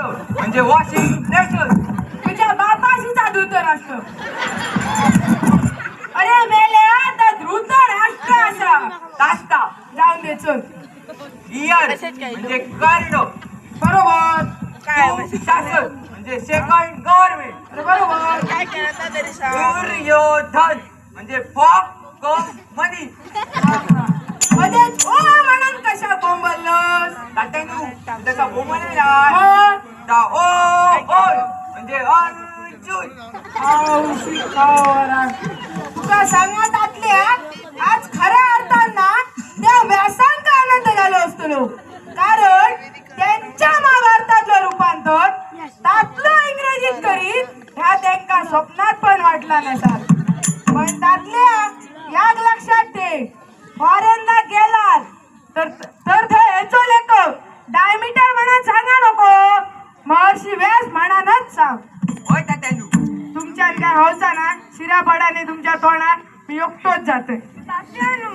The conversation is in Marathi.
म्हणजे वॉशिंग मशीन. तुझ्या बापाशीचा धृतराष्ट्र. अरे मेले आता धृतराष्ट्र असा कास्ता जाऊन दे चल. इयर म्हणजे कर्ण. बरोबर. शासन म्हणजे सेकंड गव्हर्नमेंट. अरे बरोबर. काय करता तरी सांग. दुर्योधन म्हणजे फॉक कम मनी. मध्येच ओ म्हणून कशा बोंबललोस? तात्यानू त्याचा बोमलेला मग ता ओ ओय म्हणजे अर्जुन. औशी खावरा. तुका सांगत आतल्या आज खऱ्या अर्थांना त्या व्यासांचा आनंद झालो असतो. कारण त्यांच्या महाभारतातलं रूपांतर तातलं इंग्रजीत करीत ह्या त्यांका स्वप्नात पण वाटला नसाल. पण तातल्या याग लक्षात ठेव, फॉरेनला गेलात तर ह्याचो लेखक डायमीटर म्हणून सांगा नको, महर्षी व्यास म्हणानच सांग. होय तात्यानू. तुमच्यात काय हौसा ना शिरापाडाने तुमच्या तोंडात मी एकटोच जातोय. तात्यानू